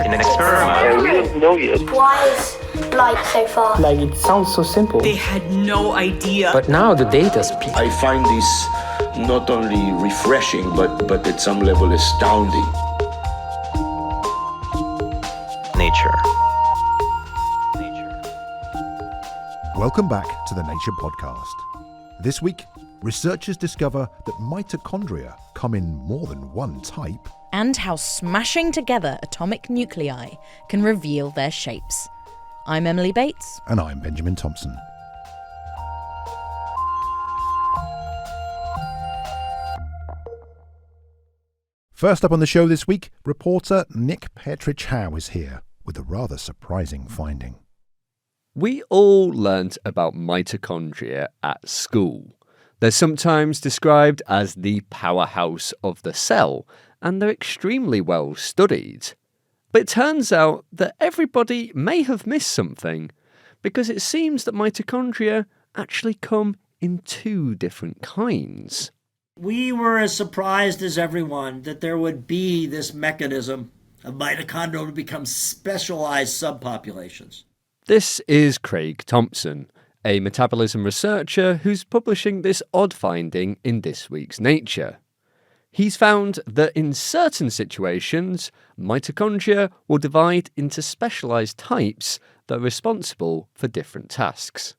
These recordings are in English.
in an experiment. We don't know yet. Why is light so far? Like, it sounds so simple. They had no idea. But now the data speaks. I find this not only refreshing, but at some level astounding. Nature. Welcome back to the Nature Podcast. This week, researchers discover that mitochondria come in more than one type. And how smashing together atomic nuclei can reveal their shapes. I'm Emily Bates. And I'm Benjamin Thompson. First up on the show this week, reporter Nick Petrich-Howe is here with a rather surprising finding. We all learnt about mitochondria at school. They're sometimes described as the powerhouse of the cell, and they're extremely well studied. But it turns out that everybody may have missed something, because it seems that mitochondria actually come in two different kinds. We were as surprised as everyone that there would be this mechanism of mitochondria to become specialized subpopulations. This is Craig Thompson, a metabolism researcher who's publishing this odd finding in this week's Nature. He's found that in certain situations, mitochondria will divide into specialised types that are responsible for different tasks.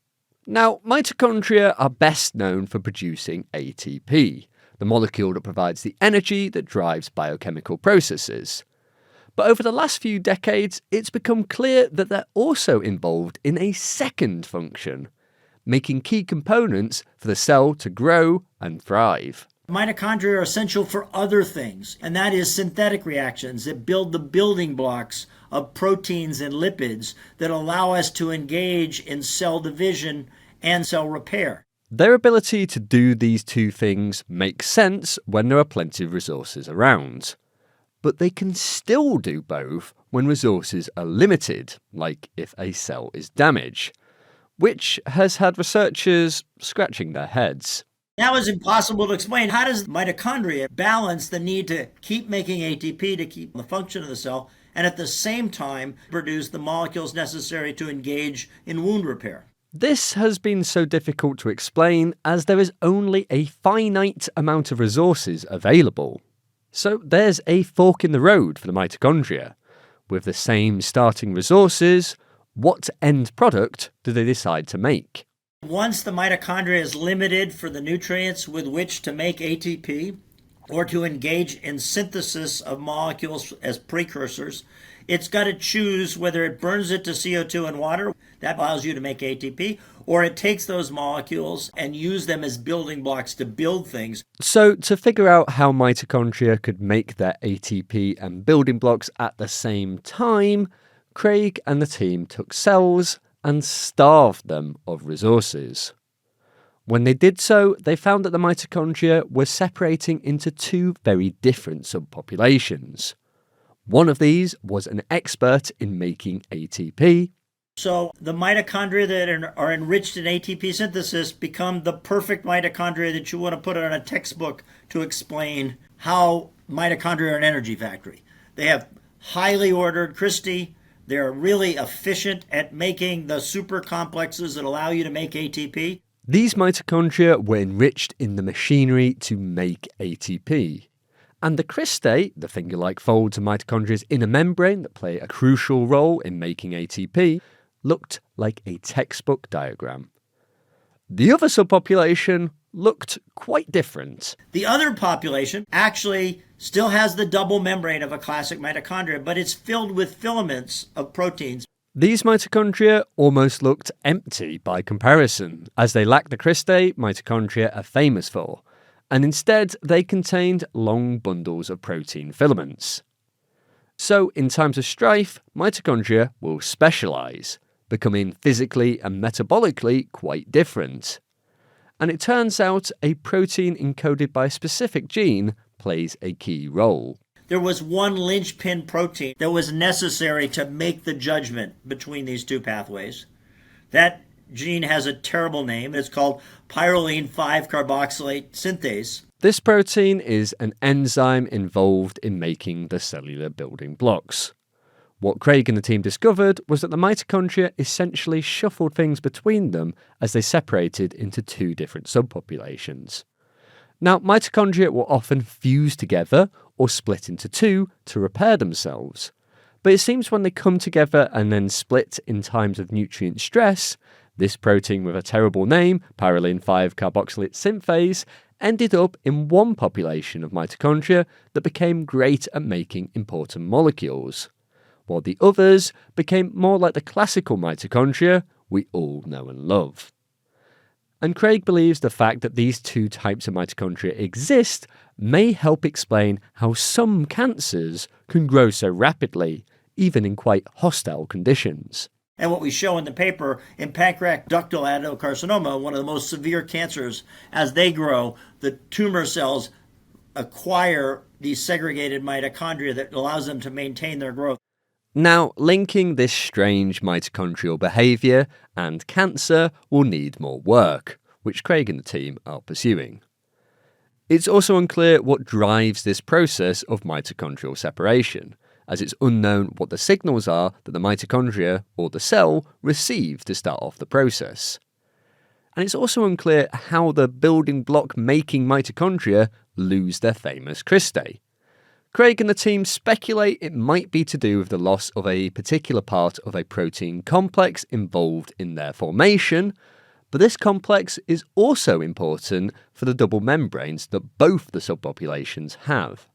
Now, mitochondria are best known for producing ATP, the molecule that provides the energy that drives biochemical processes. But over the last few decades, it's become clear that they're also involved in a second function, making key components for the cell to grow and thrive. Mitochondria are essential for other things, and that is synthetic reactions that build the building blocks of proteins and lipids that allow us to engage in cell division and cell repair. Their ability to do these two things makes sense when there are plenty of resources around. But they can still do both when resources are limited, like if a cell is damaged, which has had researchers scratching their heads. That was impossible to explain. How does mitochondria balance the need to keep making ATP to keep the function of the cell and at the same time produce the molecules necessary to engage in wound repair? This has been so difficult to explain as there is only a finite amount of resources available. So there's a fork in the road for the mitochondria. With the same starting resources, what end product do they decide to make? Once the mitochondria is limited for the nutrients with which to make ATP or to engage in synthesis of molecules as precursors, it's got to choose whether it burns it to CO2 and water, that allows you to make ATP, or it takes those molecules and use them as building blocks to build things. So to figure out how mitochondria could make their ATP and building blocks at the same time, Craig and the team took cells and starved them of resources. When they did so, they found that the mitochondria were separating into two very different subpopulations. One of these was an expert in making ATP. So the mitochondria that are enriched in ATP synthesis become the perfect mitochondria that you want to put on a textbook to explain how mitochondria are an energy factory. They have highly ordered cristae. They're really efficient at making the super complexes that allow you to make ATP. These mitochondria were enriched in the machinery to make ATP. And the cristae, the finger-like folds of mitochondria's inner membrane that play a crucial role in making ATP, looked like a textbook diagram. The other subpopulation looked quite different. The other population actually still has the double membrane of a classic mitochondria, but it's filled with filaments of proteins. These mitochondria almost looked empty by comparison, as they lacked the cristae mitochondria are famous for, and instead they contained long bundles of protein filaments. So in times of strife, mitochondria will specialise, becoming physically and metabolically quite different. And it turns out a protein encoded by a specific gene plays a key role. There was one linchpin protein that was necessary to make the judgment between these two pathways. That gene has a terrible name. It's called pyrroline 5-carboxylate synthase. This protein is an enzyme involved in making the cellular building blocks. What Craig and the team discovered was that the mitochondria essentially shuffled things between them as they separated into two different subpopulations. Now, mitochondria will often fuse together or split into two to repair themselves. But it seems when they come together and then split in times of nutrient stress, this protein with a terrible name, pyrroline 5-carboxylate synthase, ended up in one population of mitochondria that became great at making important molecules, while the others became more like the classical mitochondria we all know and love. And Craig believes the fact that these two types of mitochondria exist may help explain how some cancers can grow so rapidly, even in quite hostile conditions. And what we show in the paper, in pancreatic ductal adenocarcinoma, one of the most severe cancers, as they grow, the tumor cells acquire these segregated mitochondria that allows them to maintain their growth. Now, linking this strange mitochondrial behaviour and cancer will need more work, which Craig and the team are pursuing. It's also unclear what drives this process of mitochondrial separation, as it's unknown what the signals are that the mitochondria, or the cell, receive to start off the process. And it's also unclear how the building block making mitochondria lose their famous cristae. Craig and the team speculate it might be to do with the loss of a particular part of a protein complex involved in their formation, but this complex is also important for the double membranes that both the subpopulations have.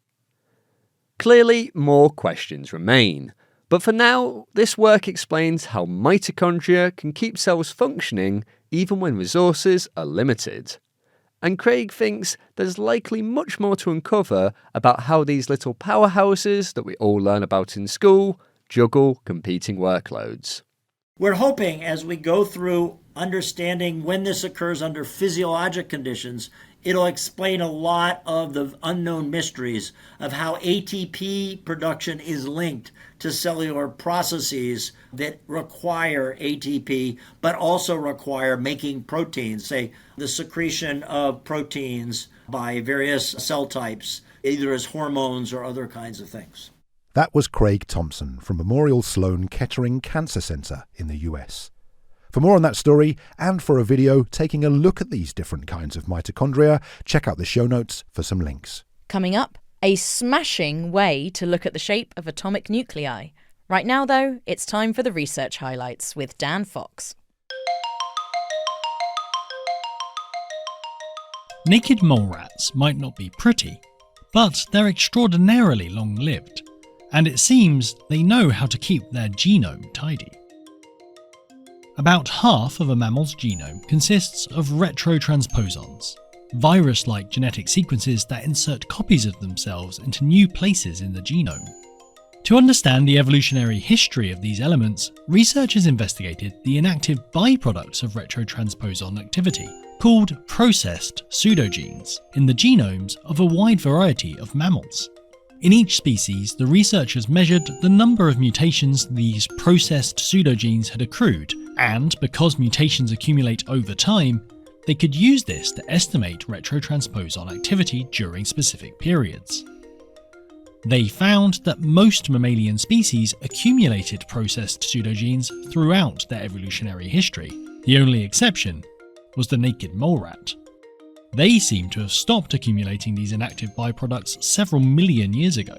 Clearly, more questions remain, but for now, this work explains how mitochondria can keep cells functioning even when resources are limited. And Craig thinks there's likely much more to uncover about how these little powerhouses that we all learn about in school juggle competing workloads. We're hoping as we go through understanding when this occurs under physiologic conditions, it'll explain a lot of the unknown mysteries of how ATP production is linked to cellular processes that require ATP, but also require making proteins, say the secretion of proteins by various cell types, either as hormones or other kinds of things. That was Craig Thompson from Memorial Sloan Kettering Cancer Center in the US. For more on that story, and for a video taking a look at these different kinds of mitochondria, check out the show notes for some links. Coming up, a smashing way to look at the shape of atomic nuclei. Right now, though, it's time for the research highlights with Dan Fox. Naked mole rats might not be pretty, but they're extraordinarily long-lived, and it seems they know how to keep their genome tidy. About half of a mammal's genome consists of retrotransposons, virus-like genetic sequences that insert copies of themselves into new places in the genome. To understand the evolutionary history of these elements, researchers investigated the inactive byproducts of retrotransposon activity, called processed pseudogenes, in the genomes of a wide variety of mammals. In each species, the researchers measured the number of mutations these processed pseudogenes had accrued, and because mutations accumulate over time, they could use this to estimate retrotransposon activity during specific periods. They found that most mammalian species accumulated processed pseudogenes throughout their evolutionary history. The only exception was the naked mole rat. They seem to have stopped accumulating these inactive byproducts several million years ago,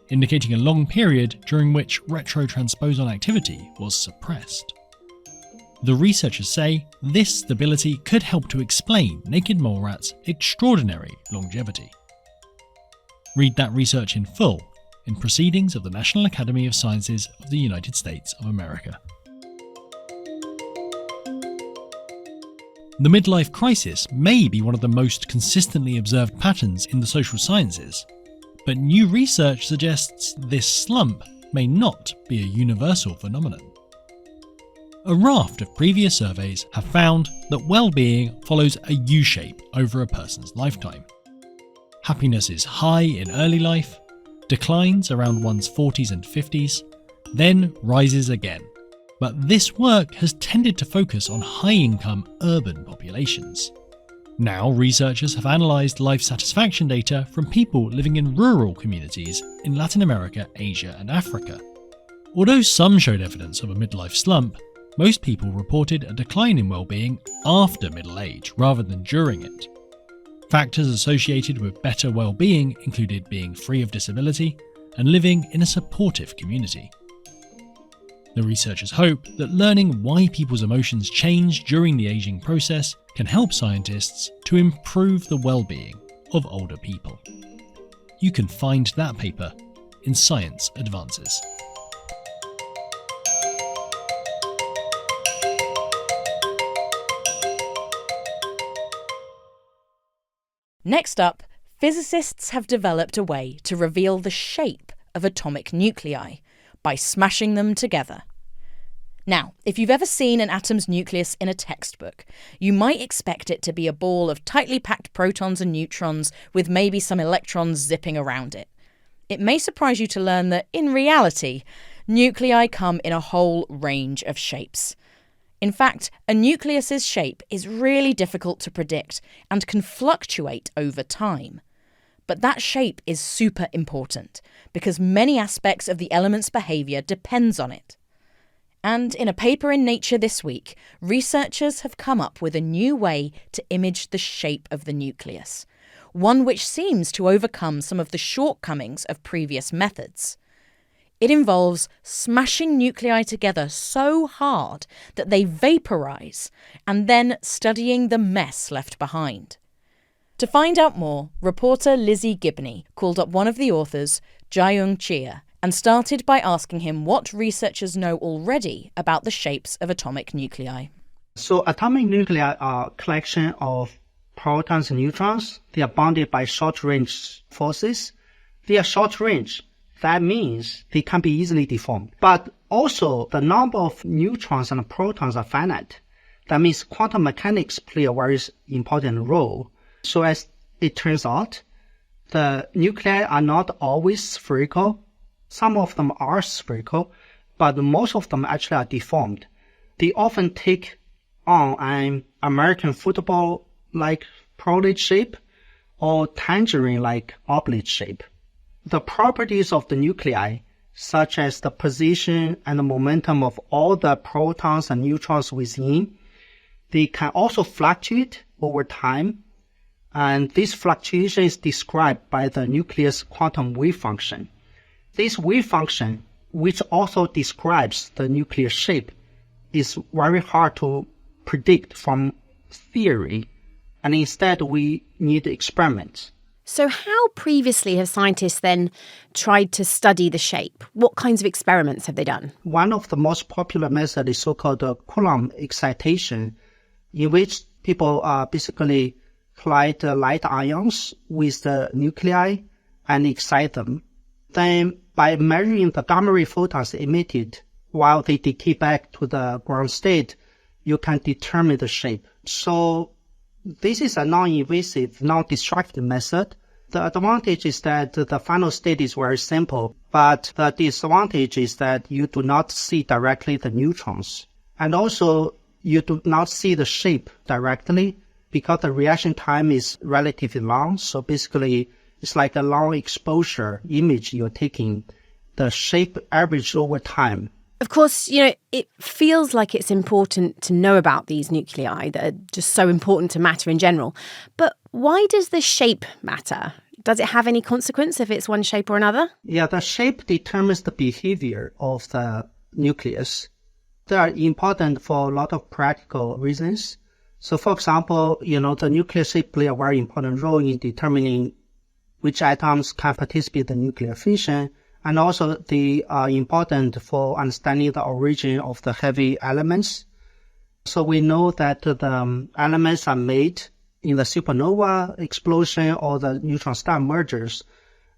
indicating a long period during which retrotransposon activity was suppressed. The researchers say this stability could help to explain naked mole rats' extraordinary longevity. Read that research in full in Proceedings of the National Academy of Sciences of the United States of America. The midlife crisis may be one of the most consistently observed patterns in the social sciences, but new research suggests this slump may not be a universal phenomenon. A raft of previous surveys have found that well-being follows a U-shape over a person's lifetime. Happiness is high in early life, declines around one's 40s and 50s, then rises again. But this work has tended to focus on high-income urban populations. Now, researchers have analysed life satisfaction data from people living in rural communities in Latin America, Asia and Africa. Although some showed evidence of a midlife slump, most people reported a decline in well-being after middle age rather than during it. Factors associated with better well-being included being free of disability and living in a supportive community. The researchers hope that learning why people's emotions change during the aging process can help scientists to improve the well-being of older people. You can find that paper in Science Advances. Next up, physicists have developed a way to reveal the shape of atomic nuclei by smashing them together. Now, if you've ever seen an atom's nucleus in a textbook, you might expect it to be a ball of tightly packed protons and neutrons with maybe some electrons zipping around it. It may surprise you to learn that, in reality, nuclei come in a whole range of shapes. In fact, a nucleus's shape is really difficult to predict and can fluctuate over time. But that shape is super important because many aspects of the element's behaviour depends on it. And in a paper in Nature this week, researchers have come up with a new way to image the shape of the nucleus, one which seems to overcome some of the shortcomings of previous methods. It involves smashing nuclei together so hard that they vaporise, and then studying the mess left behind. To find out more, reporter Lizzie Gibney called up one of the authors, Jaeyoung Chia, and started by asking him what researchers know already about the shapes of atomic nuclei. So atomic nuclei are a collection of protons and neutrons. They are bounded by short-range forces. They are short-range. That means they can be easily deformed. But also, the number of neutrons and protons are finite. That means quantum mechanics play a very important role. So as it turns out, the nuclei are not always spherical. Some of them are spherical, but most of them actually are deformed. They often take on an American football-like prolate shape or tangerine-like oblate shape. The properties of the nuclei, such as the position and the momentum of all the protons and neutrons within, they can also fluctuate over time, and this fluctuation is described by the nucleus quantum wave function. This wave function, which also describes the nuclear shape, is very hard to predict from theory, and instead we need experiments. So how previously have scientists then tried to study the shape? What kinds of experiments have they done? One of the most popular methods is so-called Coulomb excitation, in which people basically collide light ions with the nuclei and excite them. Then, by measuring the gamma ray photons emitted while they decay back to the ground state, you can determine the shape. So this is a non-invasive, non-destructive method. The advantage is that the final state is very simple, but the disadvantage is that you do not see directly the neutrons. And also, you do not see the shape directly because the reaction time is relatively long. So basically, it's like a long exposure image you're taking. The shape averaged over time. Of course, it feels like it's important to know about these nuclei that are just so important to matter in general. But why does the shape matter? Does it have any consequence if it's one shape or another? Yeah, the shape determines the behavior of the nucleus. They are important for a lot of practical reasons. So, for example, the nuclear shape plays a very important role in determining which atoms can participate in nuclear fission. And also they are important for understanding the origin of the heavy elements. So we know that the elements are made in the supernova explosion or the neutron star mergers.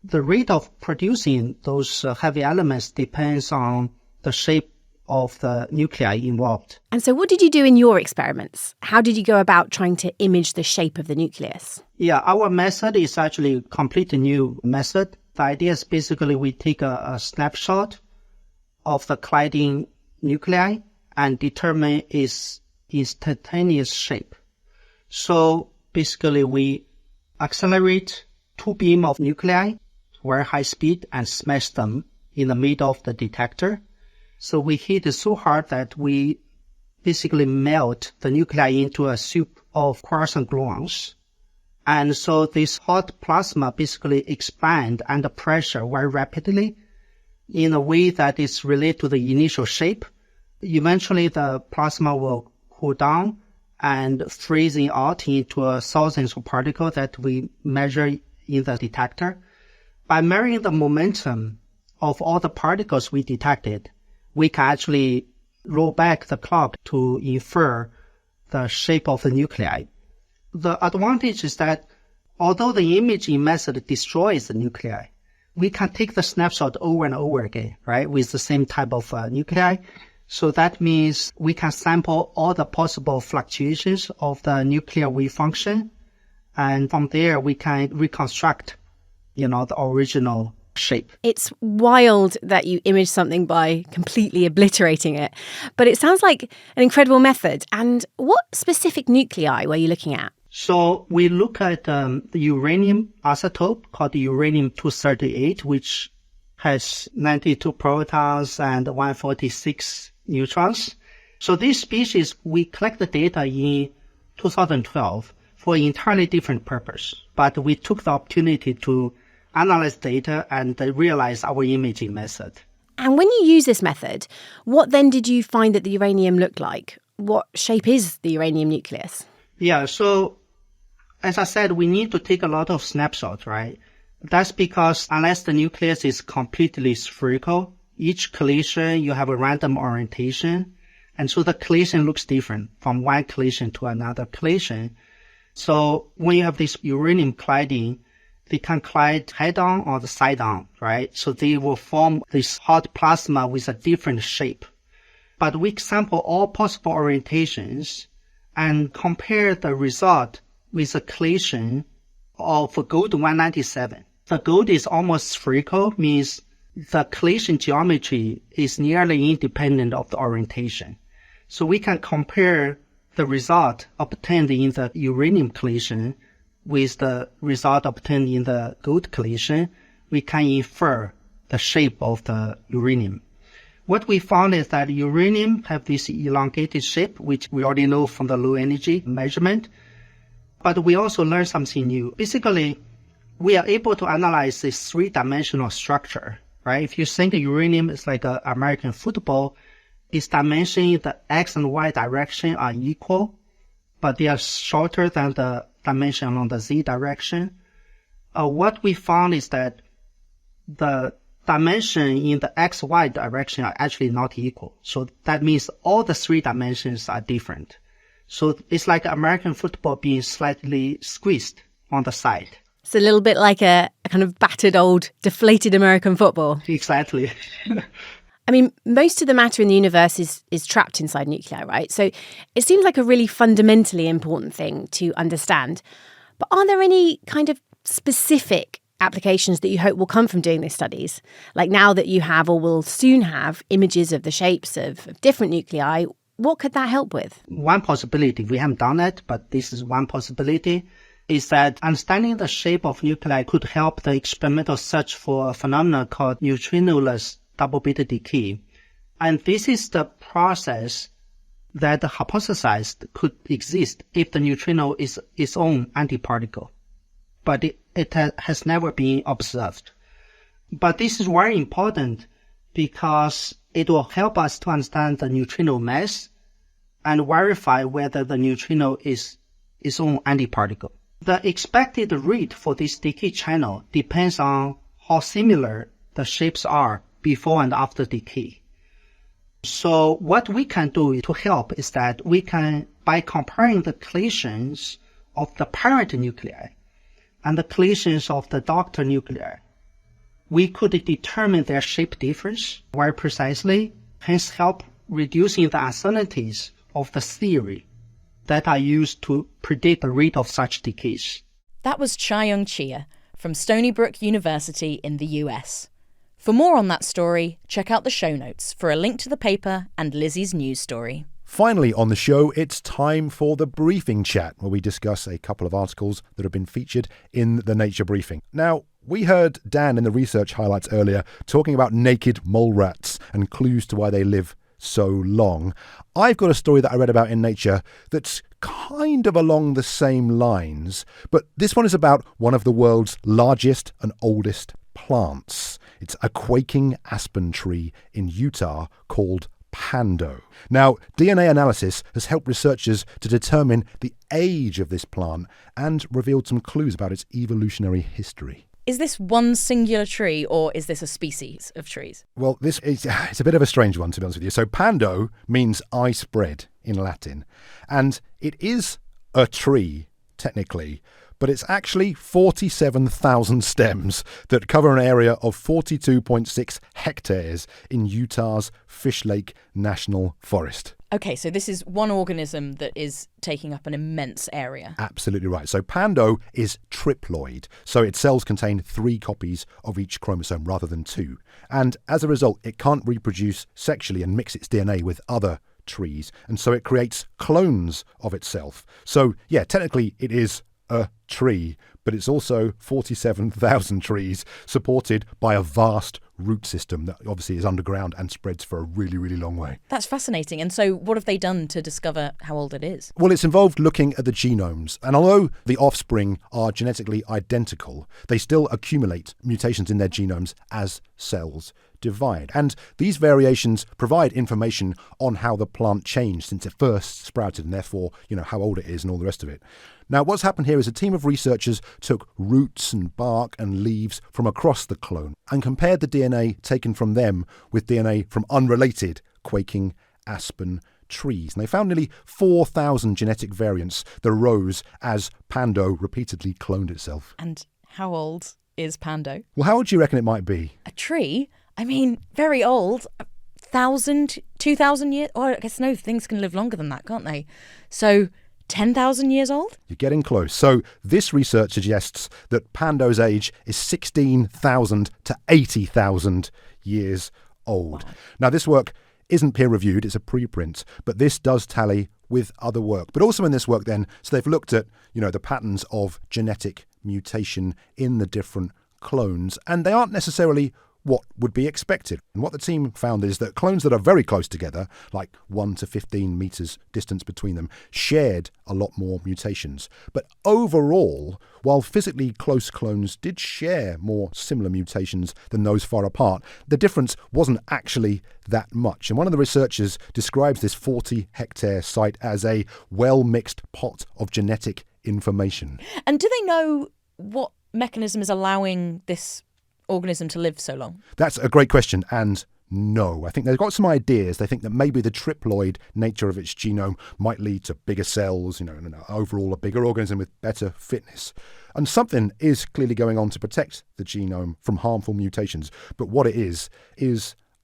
The rate of producing those heavy elements depends on the shape of the nuclei involved. And so what did you do in your experiments? How did you go about trying to image the shape of the nucleus? Yeah, our method is actually a completely new method. The idea is basically we take a snapshot of the colliding nuclei and determine its instantaneous shape. So basically we accelerate two beams of nuclei to very high speed and smash them in the middle of the detector. So we heat it so hard that we basically melt the nuclei into a soup of quarks and gluons. And so this hot plasma basically expand under pressure very rapidly in a way that is related to the initial shape. Eventually the plasma will cool down and freezing out into thousands of particles that we measure in the detector. By measuring the momentum of all the particles we detected, we can actually roll back the clock to infer the shape of the nuclei. The advantage is that although the imaging method destroys the nuclei, we can take the snapshot over and over again, right, with the same type of nuclei. So that means we can sample all the possible fluctuations of the nuclear wave function. And from there, we can reconstruct, the original shape. It's wild that you image something by completely obliterating it. But it sounds like an incredible method. And what specific nuclei were you looking at? So we look at the uranium isotope called uranium-238, which has 92 protons and 146 neutrons. So this species, we collect the data in 2012 for an entirely different purpose. But we took the opportunity to analyze data and realize our imaging method. And when you use this method, what then did you find that the uranium looked like? What shape is the uranium nucleus? Yeah, so as I said, we need to take a lot of snapshots, right? That's because unless the nucleus is completely spherical, each collision you have a random orientation. And so the collision looks different from one collision to another collision. So when you have this uranium colliding, they can collide head-on or the side-on, right? So they will form this hot plasma with a different shape. But we sample all possible orientations and compare the result with a collision of gold-197. The gold is almost spherical, means the collision geometry is nearly independent of the orientation. So we can compare the result obtained in the uranium collision with the result obtained in the gold collision. We can infer the shape of the uranium. What we found is that uranium have this elongated shape, which we already know from the low energy measurement. But we also learned something new. Basically, we are able to analyze this three-dimensional structure, right? If you think uranium is like an American football, its dimension in the X and Y direction are equal, but they are shorter than the dimension along the Z direction. What we found is that the dimension in the XY direction are actually not equal. So that means all the three dimensions are different. So it's like American football being slightly squeezed on the side. It's a little bit like a kind of battered old deflated American football. Exactly. I mean, most of the matter in the universe is trapped inside nuclei, right? So it seems like a really fundamentally important thing to understand. But are there any kind of specific applications that you hope will come from doing these studies? Like now that you have or will soon have images of the shapes of different nuclei, what could that help with? One possibility, we haven't done it, but this is one possibility, is that understanding the shape of nuclei could help the experimental search for a phenomenon called neutrinoless double beta decay. And this is the process that hypothesized could exist if the neutrino is its own antiparticle. But it has never been observed. But this is very important because it will help us to understand the neutrino mass and verify whether the neutrino is its own antiparticle. The expected rate for this decay channel depends on how similar the shapes are before and after decay. So what we can do to help is that we can, by comparing the collisions of the parent nuclei and the collisions of the daughter nuclei, we could determine their shape difference very precisely, hence help reducing the uncertainties of the theory that are used to predict the rate of such decays. That was Chayoung Chia from Stony Brook University in the US. For more on that story, check out the show notes for a link to the paper and Lizzie's news story. Finally on the show, it's time for the briefing chat, where we discuss a couple of articles that have been featured in the Nature briefing. Now, We heard Dan in the research highlights earlier talking about naked mole rats and clues to why they live so long. I've got a story that I read about in Nature that's kind of along the same lines, but this one is about one of the world's largest and oldest plants. It's a quaking aspen tree in Utah called Pando. Now, DNA analysis has helped researchers to determine the age of this plant and revealed some clues about its evolutionary history. Is this one singular tree or is this a species of trees? Well, it's a bit of a strange one, to be honest with you. So Pando means I spread in Latin, and it is a tree, technically, but it's actually 47,000 stems that cover an area of 42.6 hectares in Utah's Fish Lake National Forest. Okay, so this is one organism that is taking up an immense area. Absolutely right. So Pando is triploid, so its cells contain 3 copies of each chromosome rather than 2. And as a result, it can't reproduce sexually and mix its DNA with other trees, and so it creates clones of itself. So, yeah, technically it is a tree, but it's also 47,000 trees supported by a vast root system that obviously is underground and spreads for a really, really long way. That's fascinating. And so what have they done to discover how old it is? Well, it's involved looking at the genomes. And although the offspring are genetically identical, they still accumulate mutations in their genomes as cells divide. And these variations provide information on how the plant changed since it first sprouted and therefore, how old it is and all the rest of it. Now, what's happened here is a team of researchers took roots and bark and leaves from across the clone and compared the DNA taken from them with DNA from unrelated quaking aspen trees. And they found nearly 4,000 genetic variants that arose as Pando repeatedly cloned itself. And how old is Pando? Well, how old do you reckon it might be? A tree? I mean, very old. 1,000, 2,000 years? Or I guess no, things can live longer than that, can't they? So 10,000 years old? You're getting close. So this research suggests that Pando's age is 16,000 to 80,000 years old. Wow. Now, this work isn't peer-reviewed, it's a preprint, but this does tally with other work. But also in this work then, so they've looked at, the patterns of genetic mutation in the different clones, and they aren't necessarily what would be expected. And what the team found is that clones that are very close together, like 1 to 15 meters distance between them, shared a lot more mutations. But overall, while physically close clones did share more similar mutations than those far apart, the difference wasn't actually that much. And one of the researchers describes this 40-hectare site as a well-mixed pot of genetic information. And do they know what mechanism is allowing this organism to live so long? That's a great question, and no. I think they've got some ideas. They think that maybe the triploid nature of its genome might lead to bigger cells, and overall a bigger organism with better fitness. And something is clearly going on to protect the genome from harmful mutations, but what it is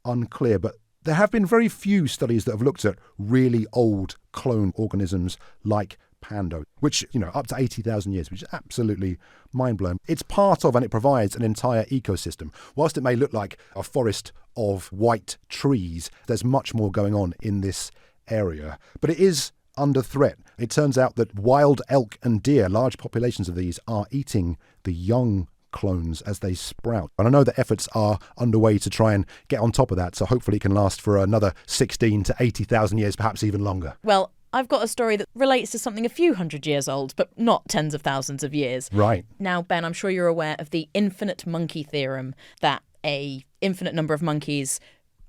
unclear. But there have been very few studies that have looked at really old clone organisms like Pando, which, up to 80,000 years, which is absolutely mind-blowing. It's part of and it provides an entire ecosystem. Whilst it may look like a forest of white trees, there's much more going on in this area. But it is under threat. It turns out that wild elk and deer, large populations of these, are eating the young clones as they sprout. And I know that efforts are underway to try and get on top of that, so hopefully it can last for another 16 to 80,000 years, perhaps even longer. Well, I've got a story that relates to something a few hundred years old, but not tens of thousands of years. Right. Now, Ben, I'm sure you're aware of the infinite monkey theorem, that a infinite number of monkeys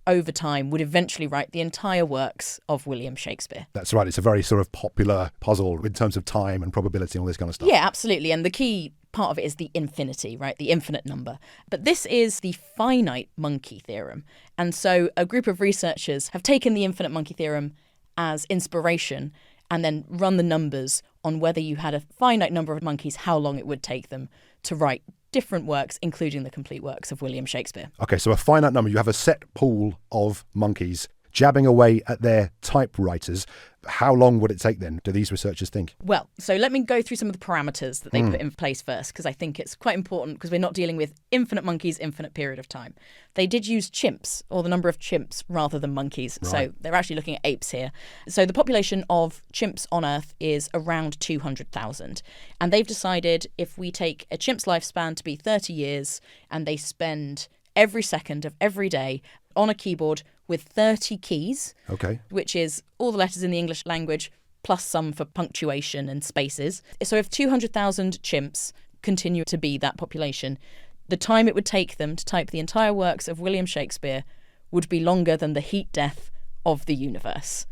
over time would eventually write the entire works of William Shakespeare. That's right. It's a very sort of popular puzzle in terms of time and probability and all this kind of stuff. Yeah, absolutely. And the key part of it is the infinity, right? The infinite number. But this is the finite monkey theorem. And so a group of researchers have taken the infinite monkey theorem as inspiration and then run the numbers on whether you had a finite number of monkeys, how long it would take them to write different works, including the complete works of William Shakespeare. Okay, so a finite number, you have a set pool of monkeys. jabbing away at their typewriters. How long would it take then, do these researchers think? Well, so let me go through some of the parameters that they put in place first, because I think it's quite important because we're not dealing with infinite monkeys, infinite period of time. They did use chimps, or the number of chimps, rather than monkeys. Right. So they're actually looking at apes here. So the population of chimps on Earth is around 200,000. And they've decided if we take a chimp's lifespan to be 30 years and they spend every second of every day on a keyboard with 30 keys, which is all the letters in the English language plus some for punctuation and spaces. So if 200,000 chimps continue to be that population, the time it would take them to type the entire works of William Shakespeare would be longer than the heat death of the universe.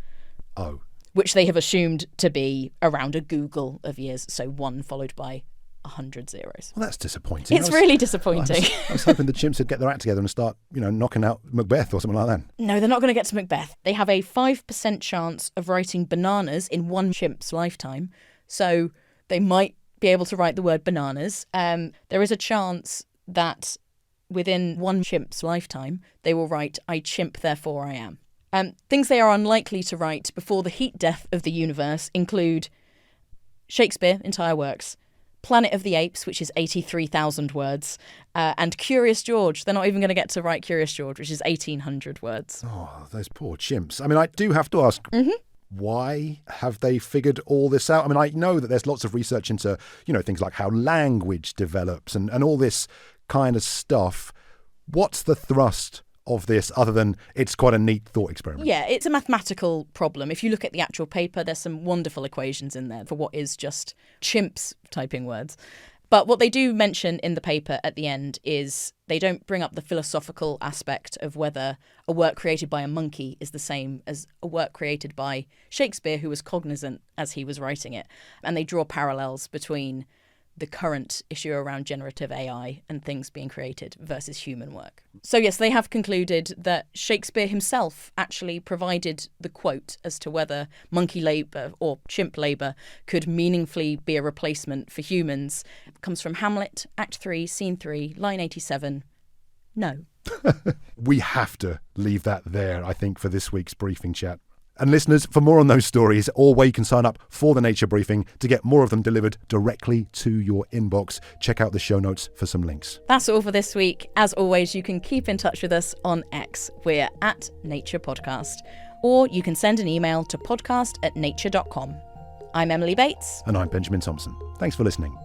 Oh. Which they have assumed to be around a Google of years, so 1 followed by 100 zeros. Well, that's disappointing. It's really disappointing. I was hoping the chimps would get their act together and start, knocking out Macbeth or something like that. No, they're not going to get to Macbeth. They have a 5% chance of writing bananas in one chimp's lifetime. So they might be able to write the word bananas. There is a chance that within one chimp's lifetime, they will write, I chimp, therefore I am. Things they are unlikely to write before the heat death of the universe include Shakespeare, entire works, Planet of the Apes, which is 83,000 words, and Curious George. They're not even going to get to write Curious George, which is 1,800 words. Oh, those poor chimps. I mean, I do have to ask, why have they figured all this out? I mean, I know that there's lots of research into, things like how language develops and all this kind of stuff. What's the thrust of this other than it's quite a neat thought experiment? Yeah, it's a mathematical problem. If you look at the actual paper, there's some wonderful equations in there for what is just chimps typing words. But what they do mention in the paper at the end is they don't bring up the philosophical aspect of whether a work created by a monkey is the same as a work created by Shakespeare, who was cognizant as he was writing it. And they draw parallels between the current issue around generative AI and things being created versus human work. So yes, they have concluded that Shakespeare himself actually provided the quote as to whether monkey labour or chimp labour could meaningfully be a replacement for humans. It comes from Hamlet, Act 3, Scene 3, line 87. No. We have to leave that there, I think, for this week's briefing chat. And listeners, for more on those stories, or where you can sign up for the Nature Briefing to get more of them delivered directly to your inbox, check out the show notes for some links. That's all for this week. As always, you can keep in touch with us on X. We're at Nature Podcast. Or you can send an email to podcast@nature.com. I'm Emily Bates. And I'm Benjamin Thompson. Thanks for listening.